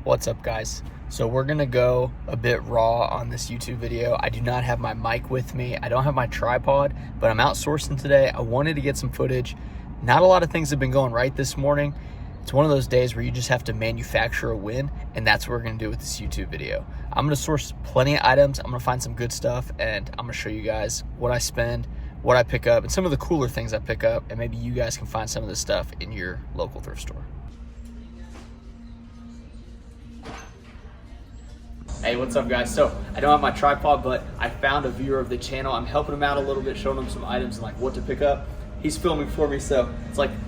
What's up, guys? So we're gonna go a bit raw on this YouTube video. I do not have my mic with me. I don't have my tripod, but I'm outsourcing today. I wanted to get some footage. Not a lot of things have been going right this morning. It's one of those days where you just have to manufacture a win, and that's what we're gonna do with this YouTube video. I'm gonna source plenty of items. I'm gonna find some good stuff, and I'm gonna show you guys what I spend, what I pick up, and some of the cooler things I pick up, and maybe you guys can find some of this stuff in your local thrift store. Hey, what's up, guys? So I don't have my tripod, but I found a viewer of the channel. I'm helping him out a little bit, showing him some items and like what to pick up. He's filming for me, so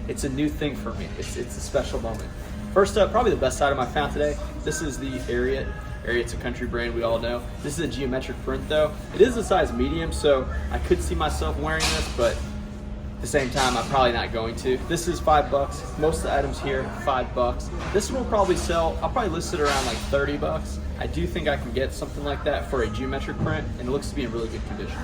it's a new thing for me. It's a special moment. First up, probably the best item I found today. This is the Ariat. Ariat's a country brand, we all know. This is a geometric print though. It is a size medium, so I could see myself wearing this, but at the same time, I'm probably not going to. This is $5. Most of the items here, $5. This one will probably sell, I'll probably list it around like $30. I do think I can get something like that for a geometric print, and it looks to be in really good condition.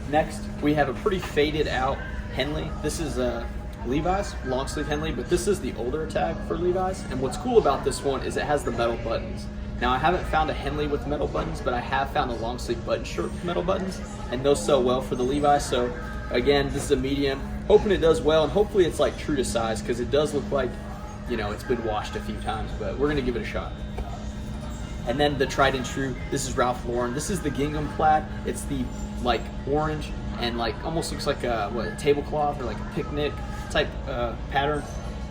Next, we have a pretty faded out Henley. This is a Levi's, long sleeve Henley, but this is the older tag for Levi's. And what's cool about this one is it has the metal buttons. Now, I haven't found a Henley with metal buttons, but I have found a long sleeve button shirt with metal buttons, and those sell well for the Levi's. So again, this is a medium. Hoping it does well, and hopefully it's like true to size, because it does look like, you know, it's been washed a few times, but we're gonna give it a shot. And then the tried and true, this is Ralph Lauren. This is the gingham plaid. It's the like orange and like almost looks like a tablecloth or like a picnic type pattern.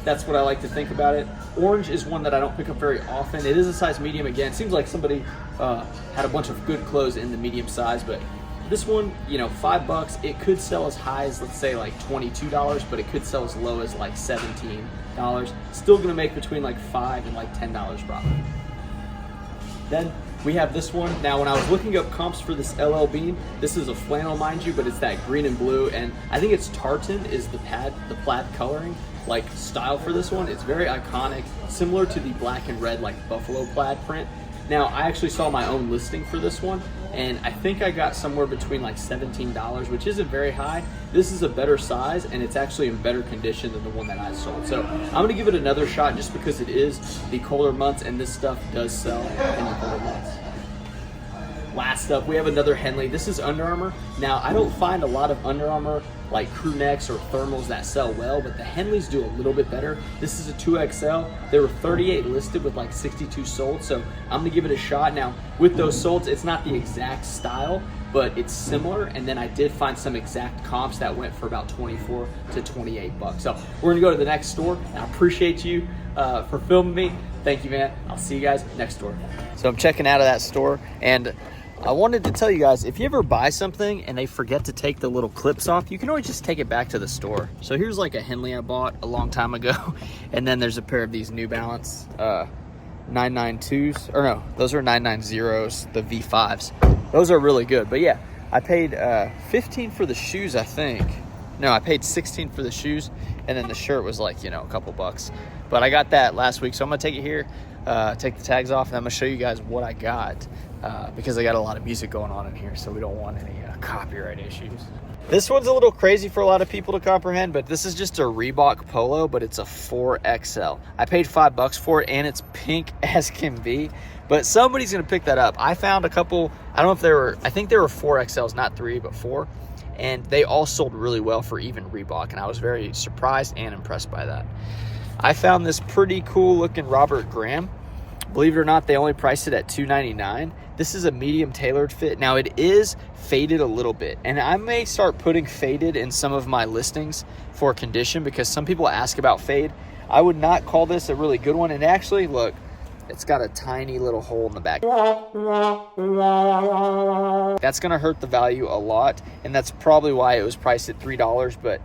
That's what I like to think about it. Orange is one that I don't pick up very often. It is a size medium again. It seems like somebody had a bunch of good clothes in the medium size, but this one, you know, $5. It could sell as high as, let's say, like $22, but it could sell as low as like $17. Still gonna make between like $5 and like $10 profit. Then we have this one. Now, when I was looking up comps for this LL Bean, this is a flannel, mind you, but it's that green and blue, and I think it's tartan is the plaid coloring like style for this one. It's very iconic, similar to the black and red like buffalo plaid print. Now, I actually saw my own listing for this one, and I think I got somewhere between like $17, which isn't very high. This is a better size, and it's actually in better condition than the one that I sold. So I'm gonna give it another shot just because it is the colder months, and this stuff does sell in the colder months. Last up, we have another Henley. This is Under Armour. Now, I don't find a lot of Under Armour like crew necks or thermals that sell well, but the Henleys do a little bit better. This is a 2XL. There were 38 listed with like 62 sold, so I'm gonna give it a shot. Now, with those solds, it's not the exact style, but it's similar, and then I did find some exact comps that went for about 24 to 28 bucks. So we're gonna go to the next store, and I appreciate you for filming me. Thank you, man. I'll see you guys next store. So I'm checking out of that store, and I wanted to tell you guys, if you ever buy something and they forget to take the little clips off, you can always just take it back to the store. So here's like a Henley I bought a long time ago, and then there's a pair of these New Balance 992s, or no, those are 990s, the V5s. Those are really good, but yeah, I paid 15 for the shoes, I think. No, I paid 16 for the shoes, and then the shirt was like, you know, a couple bucks. But I got that last week, so I'm gonna take it here, take the tags off, and I'm gonna show you guys what I got. Because I got a lot of music going on in here, so we don't want any copyright issues. This one's a little crazy for a lot of people to comprehend, but this is just a Reebok polo, but it's a 4XL. I paid $5 for it, and it's pink as can be, but somebody's gonna pick that up. I found a couple, I don't know if there were, I think there were 4XLs, not 3, but 4, and they all sold really well for even Reebok, and I was very surprised and impressed by that. I found this pretty cool looking Robert Graham. Believe it or not, they only priced it at $2.99. This is a medium tailored fit. Now, it is faded a little bit, and I may start putting faded in some of my listings for condition because some people ask about fade. I would not call this a really good one, and actually, look, it's got a tiny little hole in the back. That's gonna hurt the value a lot, and that's probably why it was priced at $3, but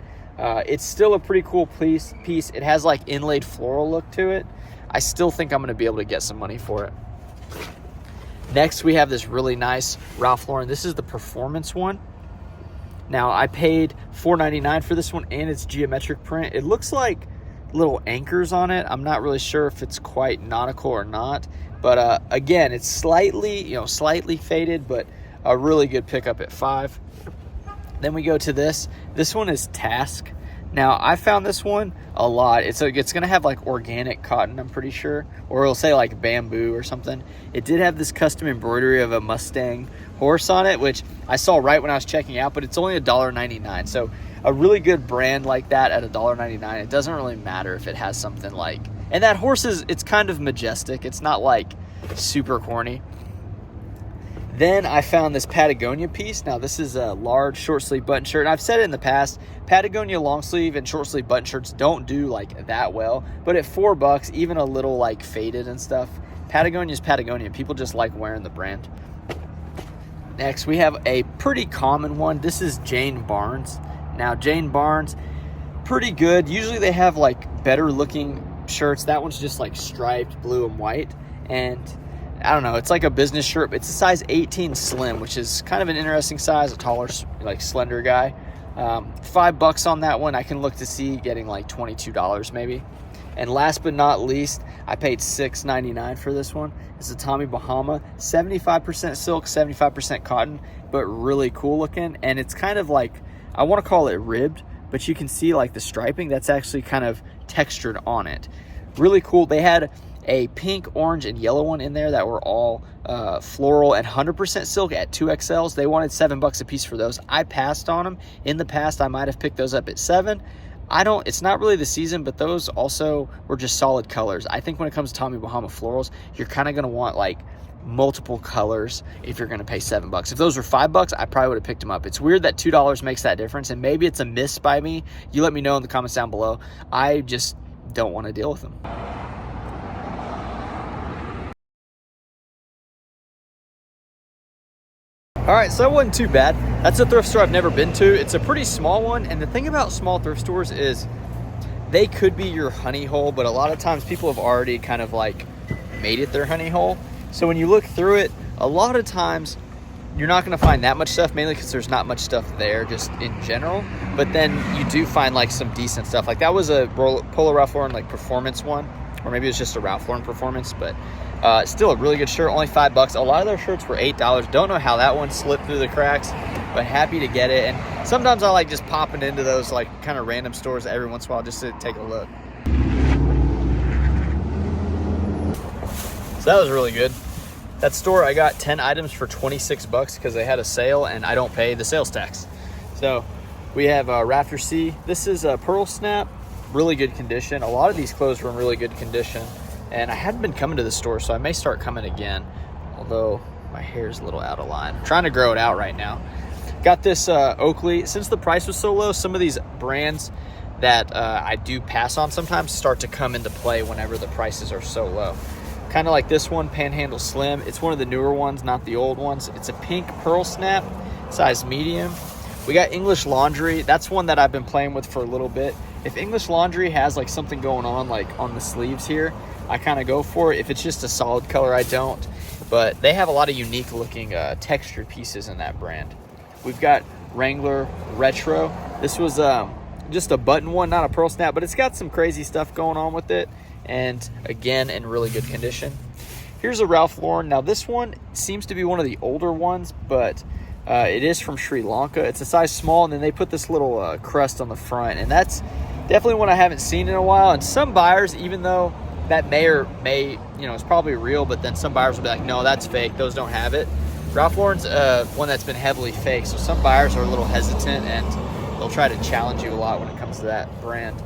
it's still a pretty cool piece. It has like inlaid floral look to it. I still think I'm going to be able to get some money for it. Next, we have this really nice Ralph Lauren. This is the performance one. Now, I paid $4.99 for this one, and it's geometric print. It looks like little anchors on it. I'm not really sure if it's quite nautical or not. But again, it's slightly faded, but a really good pickup at $5. Then we go to this. This one is Task. Now, I found this one a lot. It's going to have like organic cotton, I'm pretty sure. Or it'll say like bamboo or something. It did have this custom embroidery of a Mustang horse on it, which I saw right when I was checking out, but it's only $1.99. So a really good brand like that at $1.99, it doesn't really matter if it has something like... And that horse it's kind of majestic. It's not like super corny. Then I found this Patagonia piece. Now, this is a large short sleeve button shirt. And I've said it in the past, Patagonia long sleeve and short sleeve button shirts don't do like that well. But at $4, even a little like faded and stuff, Patagonia's Patagonia. People just like wearing the brand. Next, we have a pretty common one. This is Jane Barnes. Now, Jane Barnes, pretty good. Usually they have like better looking shirts. That one's just like striped blue and white. And I don't know, it's like a business shirt. It's a size 18 slim, which is kind of an interesting size, a taller, like slender guy. $5 on that one. I can look to see getting like $22 maybe. And last but not least, I paid $6.99 for this one. It's a Tommy Bahama, 75% silk, 75% cotton, but really cool looking. And it's kind of like, I want to call it ribbed, but you can see like the striping that's actually kind of textured on it. Really cool. They had a pink, orange, and yellow one in there that were all floral and 100% silk at 2XLs. They wanted $7 a piece for those. I passed on them. In the past, I might have picked those up at $7. It's not really the season, but those also were just solid colors. I think when it comes to Tommy Bahama florals, you're kind of going to want like multiple colors if you're going to pay $7. If those were $5, I probably would have picked them up. It's weird that $2 makes that difference, and maybe it's a miss by me. You let me know in the comments down below. I just don't want to deal with them. All right, so that wasn't too bad. That's a thrift store I've never been to. It's a pretty small one, and the thing about small thrift stores is they could be your honey hole, but a lot of times people have already kind of like made it their honey hole. So when you look through it, a lot of times you're not gonna find that much stuff, mainly because there's not much stuff there just in general, but then you do find like some decent stuff. Like that was a Polo Ralph Lauren like performance one, or maybe it's just a Ralph Lauren performance, but still a really good shirt, only $5. A lot of their shirts were $8. Don't know how that one slipped through the cracks, but happy to get it. And sometimes I like just popping into those like kind of random stores every once in a while just to take a look. So that was really good. That store, I got 10 items for $26 because they had a sale and I don't pay the sales tax. So we have Raptor C. This is a Pearl Snap, really good condition. A lot of these clothes were in really good condition. And I hadn't been coming to the store, so I may start coming again. Although my hair is a little out of line. I'm trying to grow it out right now. Got this Oakley. Since the price was so low, some of these brands that I do pass on sometimes start to come into play whenever the prices are so low. Kind of like this one, Panhandle Slim. It's one of the newer ones, not the old ones. It's a pink Pearl Snap, size medium. We got English Laundry. That's one that I've been playing with for a little bit. If English Laundry has like something going on like on the sleeves here, I kind of go for it. If it's just a solid color, I don't. But they have a lot of unique looking textured pieces in that brand. We've got Wrangler Retro. This was just a button one, not a Pearl Snap, but it's got some crazy stuff going on with it. And again, in really good condition. Here's a Ralph Lauren. Now this one seems to be one of the older ones, but it is from Sri Lanka. It's a size small, and then they put this little crust on the front. And that's definitely one I haven't seen in a while. And some buyers, even though that may, it's probably real, but then some buyers will be like, no, that's fake. Those don't have it. Ralph Lauren's one that's been heavily fake. So some buyers are a little hesitant and they'll try to challenge you a lot when it comes to that brand.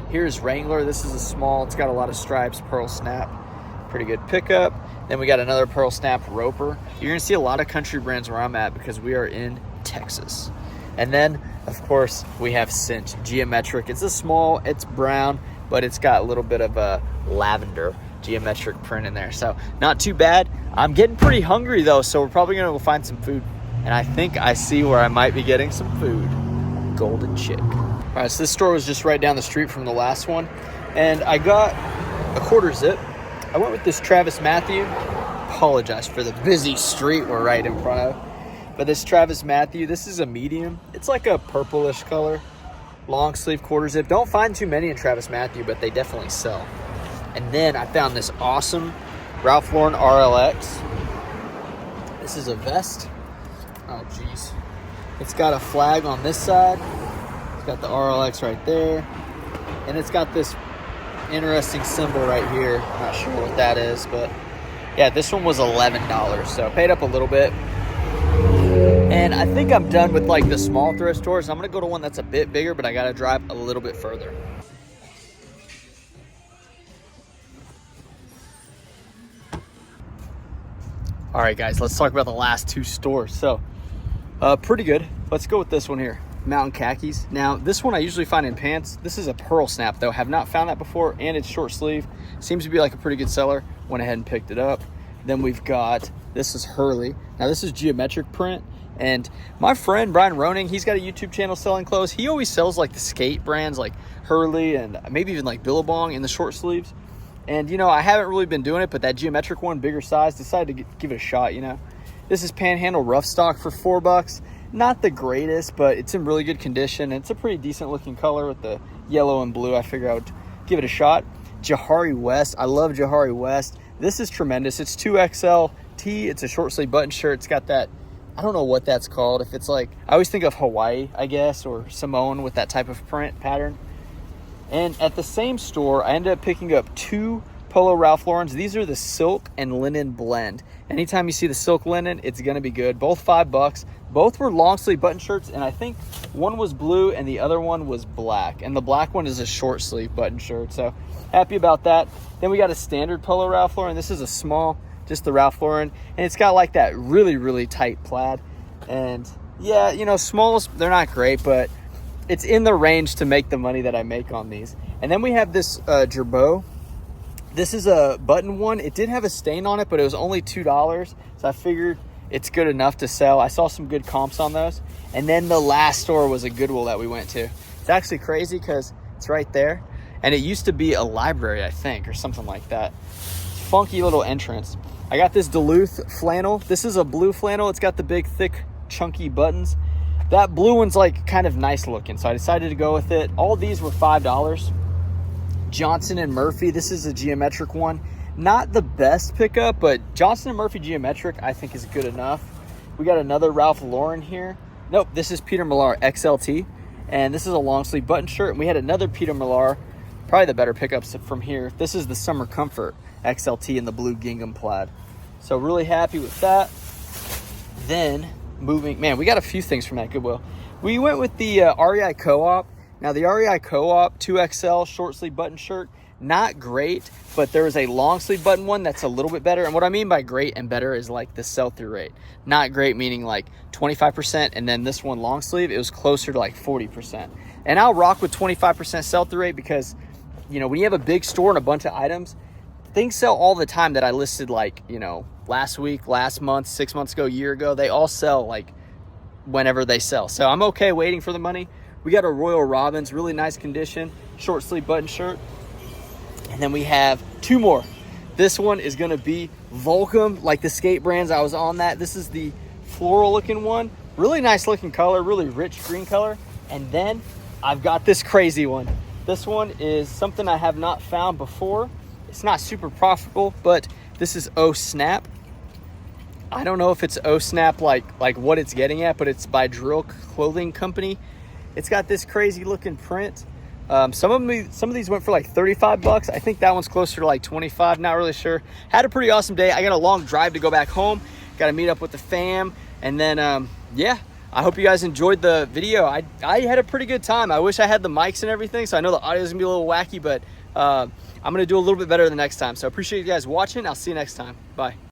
Here's Wrangler. This is a small, it's got a lot of stripes, Pearl Snap. Pretty good pickup. Then we got another Pearl Snap Roper. You're gonna see a lot of country brands where I'm at because we are in Texas. And then, of course, we have Cinch Geometric. It's a small, it's brown, but it's got a little bit of a lavender geometric print in there. So not too bad. I'm getting pretty hungry though, so we're probably gonna go find some food. And I think I see where I might be getting some food. Golden Chick. All right, so this store was just right down the street from the last one. And I got a quarter zip. I went with this Travis Matthew. Apologize for the busy street we're right in front of. But this Travis Matthew, this is a medium. It's like a purplish color. Long sleeve quarter zip. Don't find too many in Travis Matthew, but they definitely sell. And then I found this awesome Ralph Lauren RLX. This is a vest. Oh, geez. It's got a flag on this side. got the RLX right there. And it's got this interesting symbol right here. Not sure what that is, but yeah, this one was $11. So I paid up a little bit. And I think I'm done with like the small thrift stores. I'm gonna go to one that's a bit bigger, but I gotta drive a little bit further. All right, guys, let's talk about the last two stores. So pretty good. Let's go with this one here, Mountain Khakis. Now, this one I usually find in pants. This is a pearl snap though. Have not found that before, and it's short sleeve. Seems to be like a pretty good seller. Went ahead and picked it up. Then we've got, this is Hurley. Now this is geometric print. And my friend Brian Roning, he's got a YouTube channel selling clothes. He always sells like the skate brands like Hurley and maybe even like Billabong in the short sleeves. And, you know, I haven't really been doing it, but that geometric one, bigger size, decided to give it a shot, you know. This is Panhandle Rough Stock for $4. Not the greatest, but it's in really good condition. It's a pretty decent looking color with the yellow and blue. I figured I would give it a shot. Jahari West. I love Jahari West. This is tremendous. It's 2XL T. It's a short sleeve button shirt. It's got that, I don't know what that's called. If it's like, I always think of Hawaii, I guess, or Samoan with that type of print pattern. And at the same store, I ended up picking up two Polo Ralph Laurens. These are the silk and linen blend. Anytime you see the silk linen, it's going to be good. Both $5. Both were long sleeve button shirts, and I think one was blue and the other one was black. And the black one is a short sleeve button shirt, so happy about that. Then we got a standard Polo Ralph Lauren. This is a small, just the Ralph Lauren, and it's got like that really, really tight plaid. And yeah, you know, smalls, they're not great, but it's in the range to make the money that I make on these. And then we have this Jerbo. This is a button one. It did have a stain on it, but it was only $2. So I figured it's good enough to sell. I saw some good comps on those. And then the last store was a Goodwill that we went to. It's actually crazy because it's right there. And it used to be a library, I think, or something like that. Funky little entrance. I got this Duluth flannel. This is a blue flannel. It's got the big, thick, chunky buttons. That blue one's like kind of nice looking, so I decided to go with it. All these were $5. Johnson & Murphy, this is a geometric one. Not the best pickup, but Johnson & Murphy geometric I think is good enough. We got another Ralph Lauren here. Nope, this is Peter Millar XLT, and this is a long sleeve button shirt. And we had another Peter Millar, probably the better pickups from here. This is the Summer Comfort XLT in the blue gingham plaid. So really happy with that. Then moving, man, we got a few things from that Goodwill. We went with the REI Co-op. Now the REI Co-op 2XL short sleeve button shirt, not great, but there is a long sleeve button one that's a little bit better. And what I mean by great and better is like the sell-through rate. Not great meaning like 25%, and then this one long sleeve, it was closer to like 40%. And I'll rock with 25% sell-through rate because, you know, when you have a big store and a bunch of items, things sell all the time that I listed like, you know, last week, last month, 6 months ago, a year ago. They all sell like whenever they sell. So I'm okay waiting for the money. We got a Royal Robbins, really nice condition, short sleeve button shirt. And then we have two more. This one is gonna be Volcom, like the skate brands. I was on that. This is the floral looking one. Really nice looking color, really rich green color. And then I've got this crazy one. This one is something I have not found before. It's not super profitable, but this is O Snap. I don't know if it's O Snap like what it's getting at, but it's by Drill Clothing Company. It's got this crazy looking print. Some of these went for like $35. I think that one's closer to like 25. Not really sure. Had a pretty awesome day. I got a long drive to go back home. Got to meet up with the fam, and then yeah. I hope you guys enjoyed the video. I had a pretty good time. I wish I had the mics and everything, so I know the audio is gonna be a little wacky, but I'm gonna do a little bit better the next time. So I appreciate you guys watching. I'll see you next time. Bye.